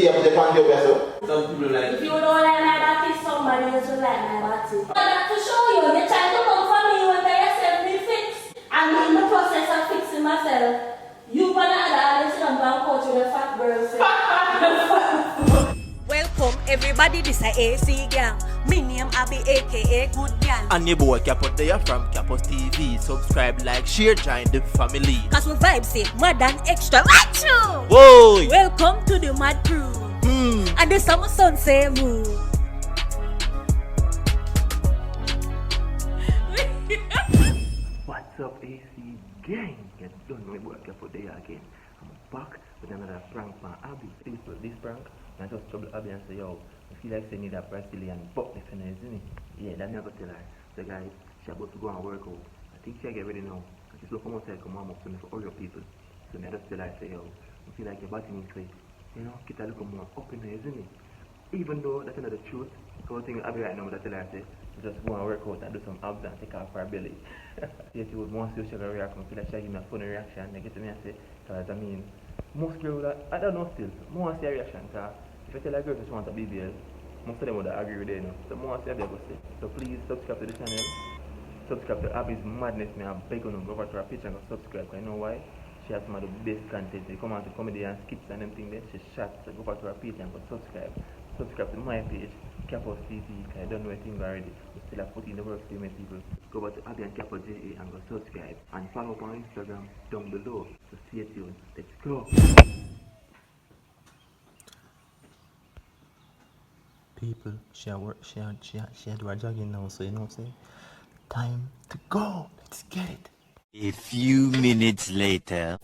be able to find your vessel. Some people like. If you don't like my body, somebody else will like my body. But that's to show you, you're trying to come for me when they yourself need fix. I'm in the process of fixing myself. You gonna add this number and coach with a fat girl. Welcome everybody, this is AC gang. My name Abby aka Good Girl. And your boy Capot there from Capot TV. Subscribe, like, share, join the family. Cause we vibe say more than extra. Achoo! Whoa! Welcome to the Mad Crew. And the summer sun say moo. What's up, AC gang? You don't know what Capot there again. I'm back with another prank from Abby. This prank, I just trouble Abby and say, yo, I feel like they need a Brazilian butt defender, isn't it? Yeah, that never tell her. So guys, she about to go and work out. I think she get ready now. She's looking from outside come warm up to me for all your people. So I just tell her, say, yo, I feel like your body needs clay. You know, get a little more up in there, isn't it? Even though that's not the truth, the whole thing Abby right now, but I tell her, say, just go and work out and do some abs and take off her belly. Yes, she would want to see her reaction. I feel like she give me a funny reaction. They get to me and say, because I mean, most girls, I don't know still, more see a reaction. Cause if I tell a girl she wants a BBL, most of them would agree with it, you know. So more see a BBL. So please subscribe to the channel. Subscribe to Abby's Madness. I beg you to go over to her page and go subscribe. Because you know why? She has some of the best content. They come out to comedy and skits and them things there. She shots. So go over to her page and go subscribe. Subscribe to my page, Capot TV. I don't know anything already. We still have put in the work to many people. Go over to Abby and Capot JA and go subscribe. And follow up on Instagram down below. So stay tuned. Let's go. People, she do her jogging now, so you know what I'm saying? Time to go. Let's get it. A few minutes later.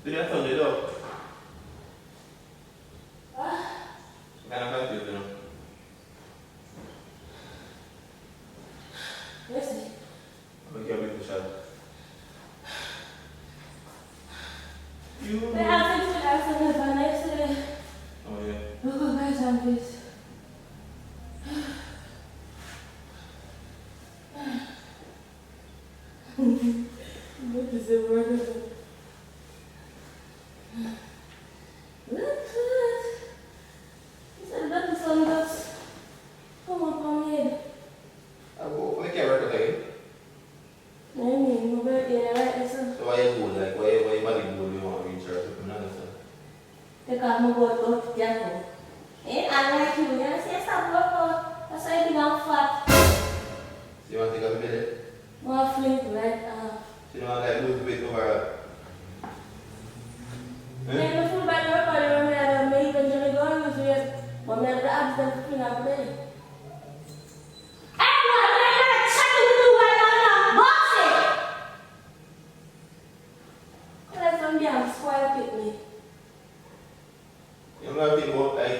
Did you have something to do? Can I help you, you know? Listen. I'm going to give you a shot. You... I have to ask the van yesterday. Oh, yeah. Look at my son, please. What is the word of it? Look at it. He said that the sun does come up on my head. Why can't I work with you? I mean, my birthday and I like this. So why you good? Like, why you body good? You want to reach her? I don't understand. Take off my boat out, yeah. Eh, I like you. You say stop work out. That's why you think I'm fat. So you want to take a belly? More flint, right? So you want to like lose weight over... Then the full body work out, I may even join the gun with you. But I have the abs them to clean up belly. You don't have to think about like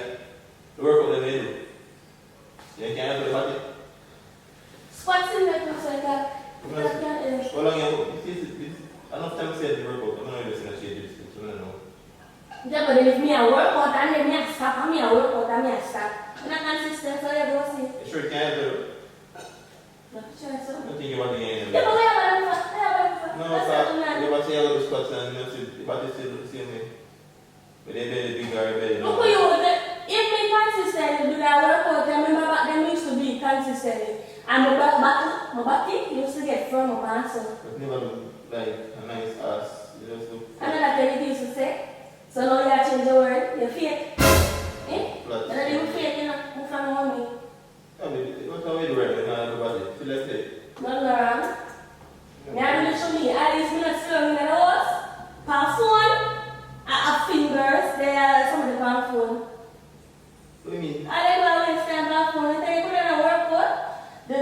the work out that they do. You can't do the body. Squats in that looks like that. That can't How long you this enough time to say the workout. I'm not even listening to shade this, so I don't know. Yeah, but then if me a work out and then me a stop, and me a work out and me a stop. I'm not consistent, so you go see. You sure you can't do it? Try so. I don't think you want to get in Yeah, but there. we have a fat. No, sir. You want to see how the squats and you want to see the same way. But they belly big or belly Look for you, if me consistent, you do that workout, I remember back then we used to be consistent. And my body used to get firm up and so. But never look like a nice ass. You just look I know that's what you used to say. So now you have to change the word, you're fake. Eh? flat. And then you fake, you know, move from home. What can we do right now? The body. So let's say. Nothing wrong. Me I really show me, at least me not still in the house. Per phone, I have fingers, they are some of the pan phone. What do you mean? I like how we stand on phone, and then you put in a workout. The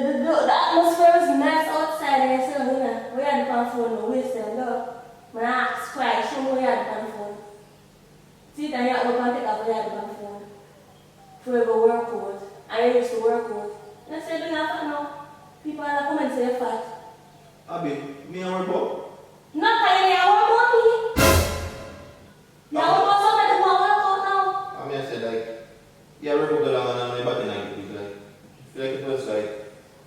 atmosphere is nice outside, and I say, you know, we had the pan phone, no waste them, no. When I ask Christ, show me we had the pan phone. See, then you have to take off the pan phone. For a workout. I used to work out. And I said, do you have fat now? People are coming to say fat. Abi, me and work out. Not kind of work out me. You work out somebody who work out now. I mean, I said like, yeah, work out along and I'm body like it. Like, feel like it was like,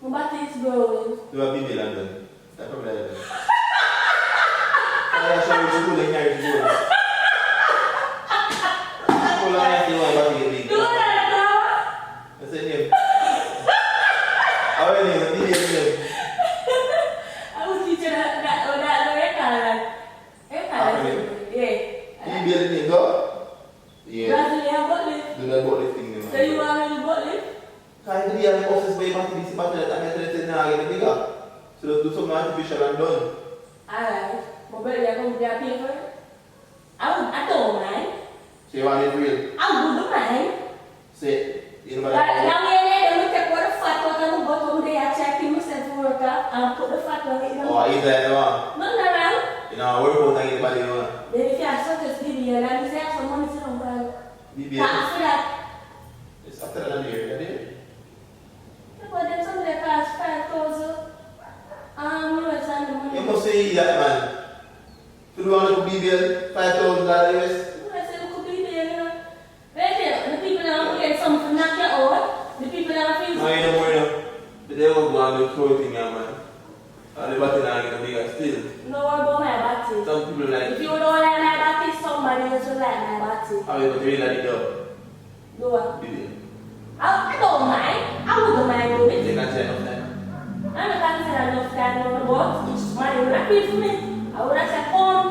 My body is growing. do a BBL and then. That's probably like that. I show you school and carry school. School and I feel my body get big. Do that now. I said him. How are you? I was teaching that yeah. BBL name, go? Yeah. Brazilian butt lift. Do that butt lifting name. So you want me to butt lift? Can't do the office way back to this matter that I'm going to now get bigger. So let's do something artificial and done. Alright. My brother, you're going to pay for it? I don't mind. So you want it real? I would mind. Say, you know what Now we take all the fat out of the bottom there, I check myself to work out and put the fat on it. Oh, is that the one? Not around. You know, work out and get body on. Then if you have such as BBL, and you say I have some money to don't buy. BBL. After that, It's after that year, you know? but then somebody costs 5,000. US and the money. You must say that, man. To do on the BBL, $5,000 US. I said, look at BBL, you know. Right there, the people that are getting something to knock you out. The people that are feeling. No, you don't worry now. But they will go and do throw thing, man. And the body now get bigger still. No one about my body. Some people like If you don't like my body, somebody else will like my body. how you really like it up. Do what? BBL. I don't mind. I wouldn't mind doing it. They can't say enough time. I'm not considering enough time on the boat. It's money would have paid for me. I would have said, come.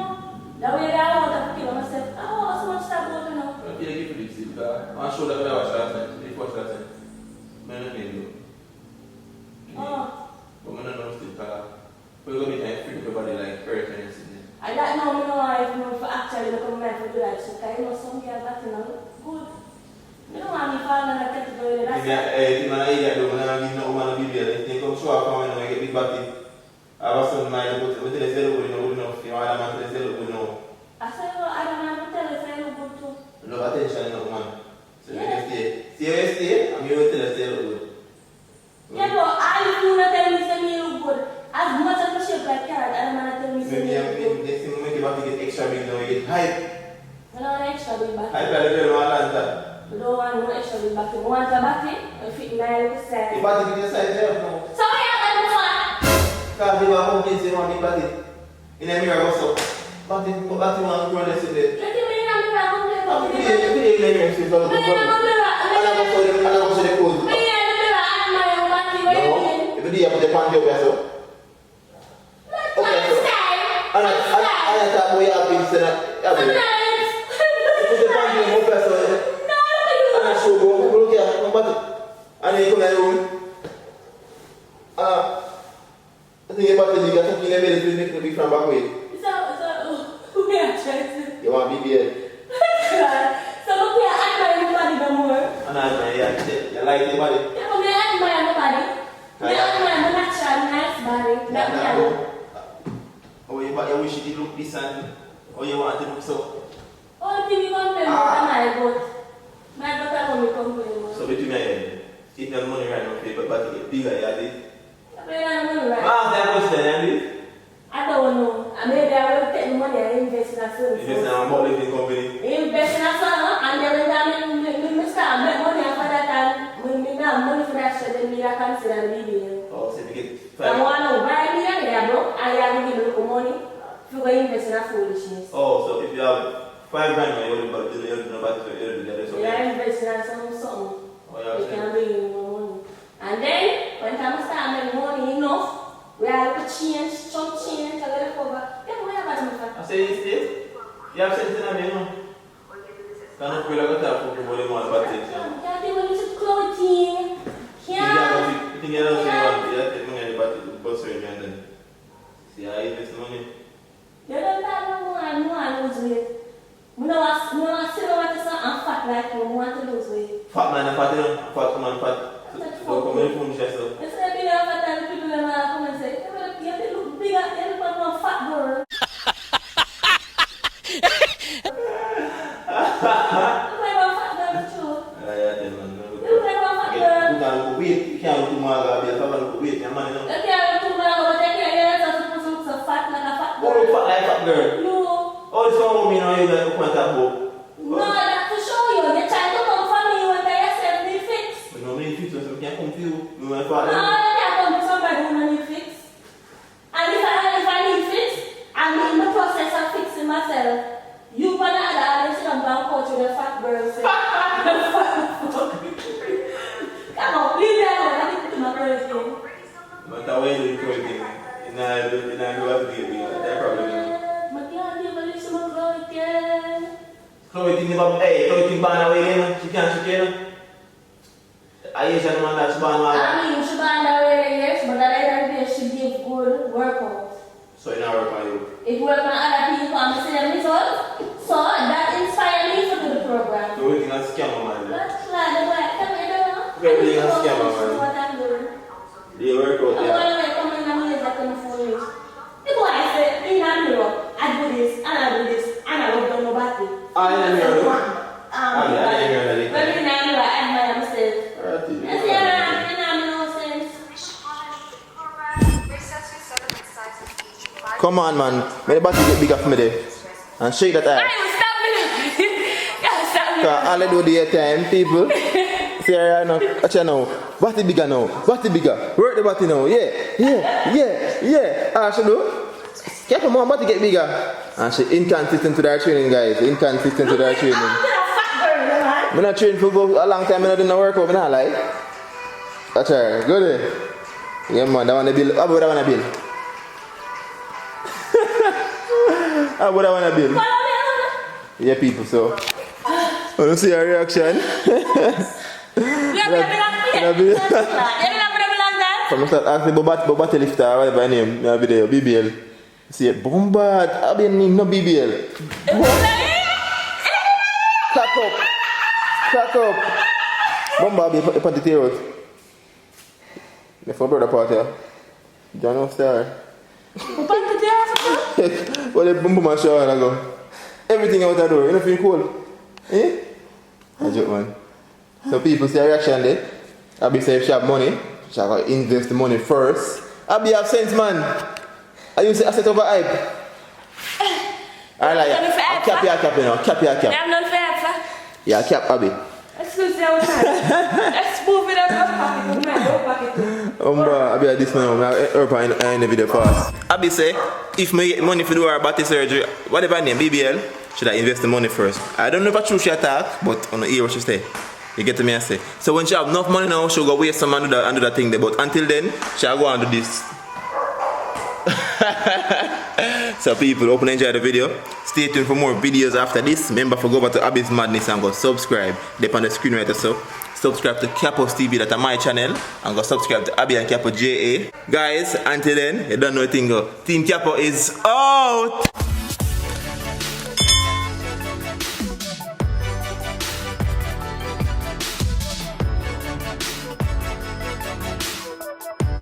That way I want to kill myself. I want so much stuff going on. But you give it this, because I'm sure that I watch last night. They watch last night. Man, I can't do it. Oh. But I don't know still, because we're going to be time free for everybody like hurricanes. I don't know if you for actually look at my for do that. So I know some girl back in good. You don't want me falling in a category. That's If I'm an idiot, I'm going to give no woman a BBL. If they come show up and I get big body, I have some mind to put the cell good enough. You know, I don't want to cell good enough. I said, well, I don't want to tell if I look good too. No attention enough, man. So Yeah. you can stay. See how you stay, I'm going to tell you cell good. Yeah, but I do not tell me say me look good. As much as I shape like carrot, I don't want to tell me say me look good. Next thing, make your body get extra big now, you get hype. I don't want extra big back. Hype like the girl in Atlanta. I don't want no extra big back. I want a body, I fit in my little size. Your body get inside there now. So I have a fat. Because you are home, you want big body. In a mirror also. Body want to grow less in there. Let me in a mirror, I'm going I'm to going to be in the mirror, so I'm going to go to the pool. me in the mirror, I'm my own body. What do you mean? No, if you do, you put the panty up there, so. That's my style. I thought we have been saying that. Sometimes. Put the panty up there, so. No, you. And I show go, look here, come back. And then you come in the room. I think you're about to do something in the middle to make the big from back way. Who are trying to? You want BBL? So look here, I admire nobody no more. And I admire you like the body. Yeah, but me admire nobody. Me admire my natural nice body. That me admire. Oh, you wish you did look this and or you want to look so. Only thing you complain about my butt. My butt I want me complain about. So between me and you, the money right now, but body get bigger, yeah, this. I mean, I don't know, right? That question, Andy. I don't know. I maybe I will take the money and invest in a film. Invest in a modeling company. Invest in a film and then when I start make money after that and when me have money for that shit, then me I consider the BBL. Oh, so you get I want to buy me there, bro. I have to give you money if you go invest in a foolishness. Oh, so if you have 5 grand, you want to do the other to the other. So Yeah, invest in something. Oh, yeah, You can bring in more money. And then, when I start making money enough, we have to change, chunk change, I gotta cover. Yeah, we have a I say you stay. You have something on me, no? Can't feel like I have to put more about it. Can't even use clothing. Can't. You think you don't say you have to take money about the bus surgery and then see how you invest the money? You don't have no one lose weight. We don't sit over to some and fat like we want to lose weight. Fat man and fat woman, fat. So come in from yourself. Instead of being a fat and people that come and say, you look bigger, you look like a fat girl. You look like a fat girl too. Yeah, then man. You look like a fat girl. hey, so you think born away then? She can't shoot you. I use that man that's born away. I mean, she born away, yes, but at the end of the day, she give good workout. So it not work on you. It work on other people and see them results. So that inspired me to do the program. So we think that's scam, man. That's why the boy, come here, don't know. Okay, we think that's scam, man. What I'm doing. They work out I'm there. going to come in and use that on the phone. The boy said, in the mirror, I do this, and I do this, and I don't do nobody. Ah, in the mirror? I in the mirror. But in the mirror, I admire myself. I say, I'm no sense. Come on, man. Make the body get bigger for me there. And shake that ass. Stop me. Cause all I do the time, people. See her now. Watch her now. Body bigger now. Body bigger. Work the body now. Yeah. Ah, she do. Keep her more body get bigger. And she inconsistent to that training, guys. Inconsistent to that training. I'm a fat girl, man. I'm not trained for a long time. I'm not doing the workout. I'm not like. Watch her. Go there. Yeah, man. That one a bill. How about that one a bill? How about that one a bill? Yeah, people, so. Want to see your reaction? From the start asking about battle lifter, whatever her name, I'll be there, BBL. See it, bombard, I'll be name, no BBL. Crack up. Bombard, I'll be put the tear out. The for brother part here. John of Star. Well, the boom boom and shower and I go. Everything out the door, you don't feel cold. Eh? I joke, man. So people see a reaction there. I'll be say if she have money, she have to invest the money first. I'll be have sense, man. I use the asset over hype. I like it. Cap you know. Cap. I'm not fair, sir. Yeah, cap Abby. Excuse me, let's move it up. I'll be at this now. I'll be in the video fast. Abby say, if me get money for do her body surgery, whatever name, BBL, should I invest the money first? I don't know if I true she attack, but on the ear what she say. You get to me I say. So when she have enough money now, she'll go waste some and do that thing there. But until then, she'll go and do this. So people, hope you enjoy the video. Stay tuned for more videos after this. Remember to go over to Abby's Madness and go subscribe. They're on the screen right so. Subscribe to Capos TV, that's my channel. And go subscribe to Abby and Capo JA. Guys, until then, you don't know a thing. Team Capo is out!